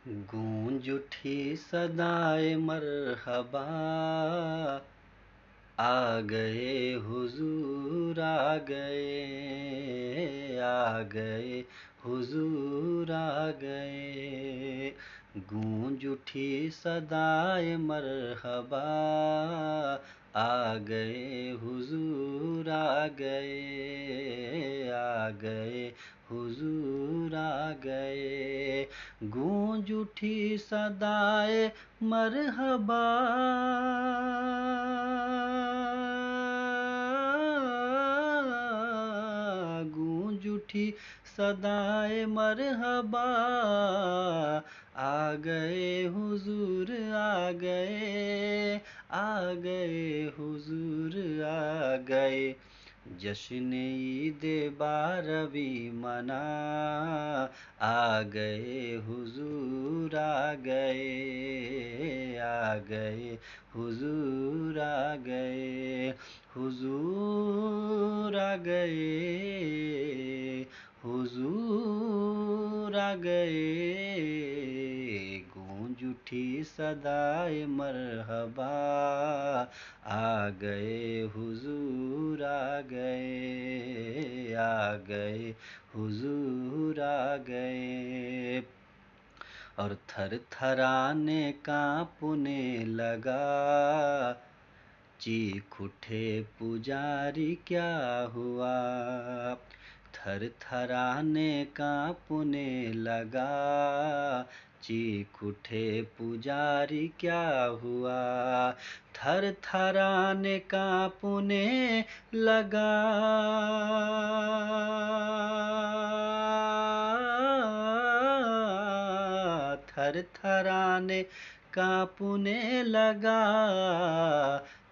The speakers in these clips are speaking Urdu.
گونج اٹھی صدائے مرحبا، آ گئے حضور آ گئے، آ گئے حضور آ گئے۔ گونج اٹھی صدائے مرحبا، آ گئے حضور آ گئے، آ گئے حضور آ گئے۔ گونج اٹھی صدائے مرحبا، گونج اٹھی صدائے مرحبا، آ گئے حضور آ گئے، آ گئے حضور آ گئے۔ جشن عید بارہویں منا، آ گئے حضور آ گئے، آ گئے حضور آ گئے، حضور آ گئے، حضور آ گئے۔ گونج اٹھی صدائے مرحبا، آ گئے حضور آ گئے، آ گئے حضور آ گئے۔ اور تھر تھرانے کانپنے لگا، چیخ اٹھے پجاری کیا ہوا، تھر تھرانے کانپنے لگا، چیخ اٹھے پجاری کیا ہوا، تھر تھرانے کانپنے لگا، تھر تھرانے کانپنے لگا،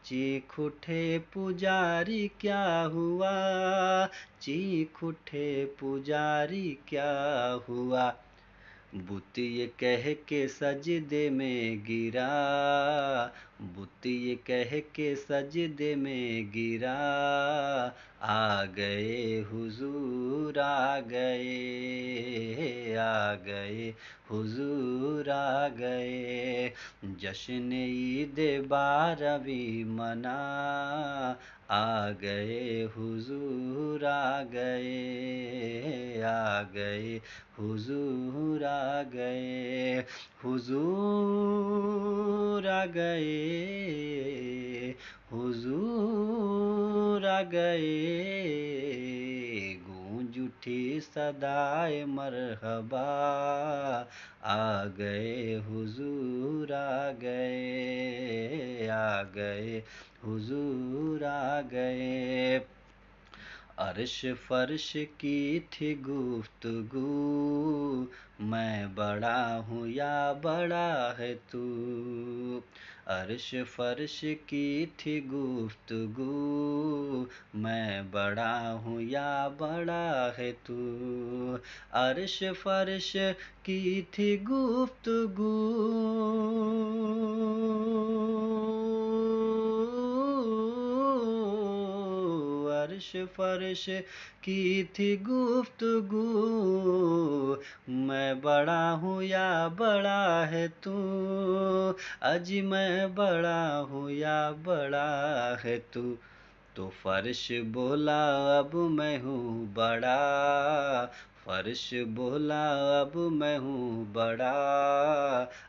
چیخ اٹھے پجاری کیا ہوا، چیخ اٹھے پجاری کیا ہوا۔ بت یہ کہہ کے سجدے میں گرا، بت یہ کہہ کے سجدے میں گرا، آ گئے حضور آ گئے، آ گئے حضور آ گئے۔ جشن عید بارہویں منا، آ گئے حضور آ گئے، آ گئے حضور آ گئے، حضور آ گئے، حضور آ گئے۔ گونج اٹھی صدائے مرحبا، آ گئے حضور آ گئے، آ گئے حضور آ گئے۔ عرش فرش کی تھی گفتگو، میں بڑا ہوں یا بڑا ہے تو، عرش فرش کی تھی گفتگو، میں بڑا ہوں یا بڑا ہے تو، عرش فرش کی تھی گفتگو، عرش فرش کی تھی گفتگو، میں بڑا ہوں یا بڑا ہے تو، اجی میں بڑا ہوں یا بڑا ہے تو فرش بولا اب میں ہوں بڑا، فرش بولا اب میں ہوں بڑا،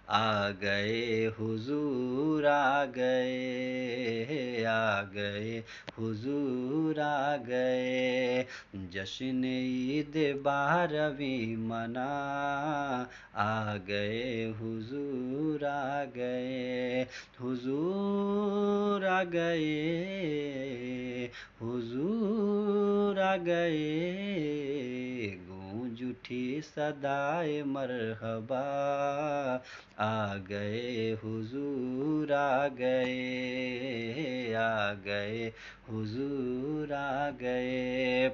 آ گئے حضور آ گئے، آ گئے حضور آ گئے۔ جشن عید بارہویں منا، آ گئے حضور آ گئے، حضور آ گئے، حضور آ گئے۔ گونج اٹھی صدائے مرحبا، آ گئے حضور آ گئے، آ گئے حضور آ گئے۔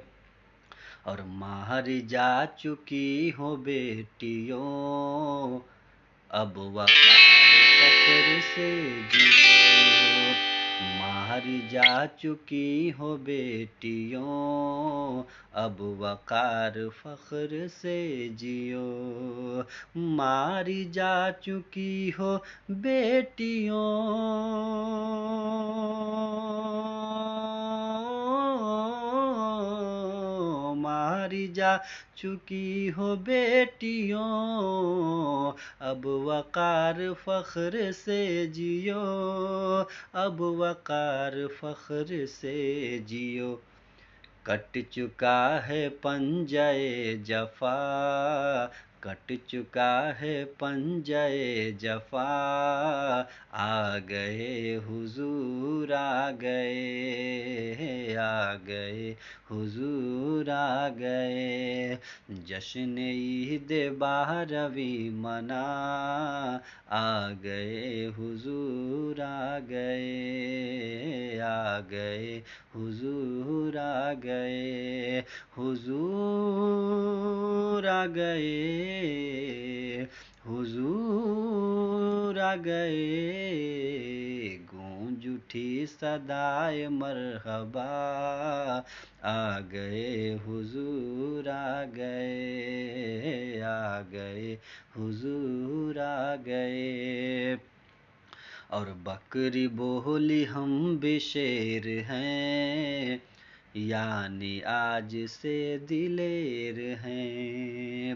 اور مہر جا چکی ہو بیٹیوں، اب وقار فخر سے جیو، مار جا چکی ہو بیٹیوں اب وقار فخر سے جیو، ماری جا چکی ہو بیٹیوں ماری جا چکی ہو بیٹیوں اب وقار فخر سے جیو، اب وقار فخر سے جیو، کٹ چکا ہے پنجہ جفا، کٹ چکا ہے پنجہ جفا، آ گئے حضور آ گئے، آ گئے حضور آ گئے، جشن عید 12ویں منا، آ گئے حضور آ گئے، آ گئے حضور آ گئے، حضور آ گئے، حضور آ گئے، گونج اٹھی صدائے مرحبا، آ گئے حضور آ گئے، آ گئے حضور آ گئے، اور بکری بولی ہم بھی شیر ہیں، یعنی آج سے دلیر ہیں،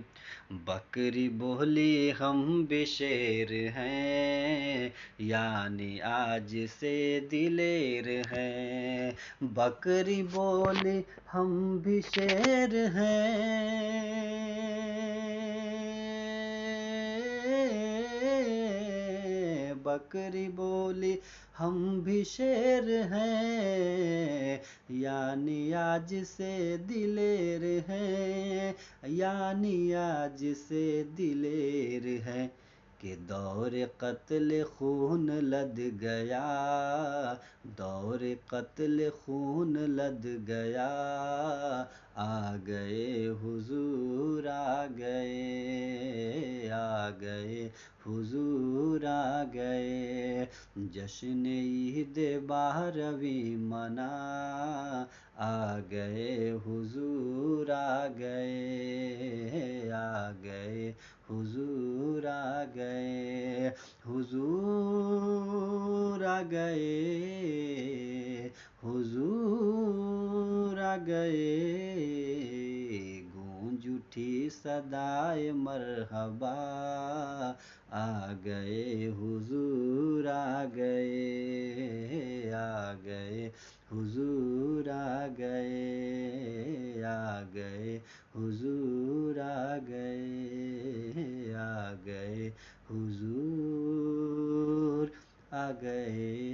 بکری بولی ہم بھی شیر ہیں، یعنی آج سے دلیر ہیں، بکری بولی ہم بھی شیر ہیں، بکری بولی ہم بھی شیر ہیں، یعنی آج سے دلیر ہیں، یعنی آج سے دلیر ہیں، کہ دور قتل خون لد گیا، دور قتل خون لد گیا، آ گئے حضور آ گئے، آ گئے حضور آ گئے، جشن عید 12ویں منا، آ گئے حضور آ گئے، آ گئے حضور آ گئے، حضور آ گئے، حضور آ گئے، گونج اٹھی صدائے مرحبا، آ گئے حضور آ گئے، آ گئے حضور آ گئے، آ گئے حضور آ گئے، آ گئے حضور آ گئے۔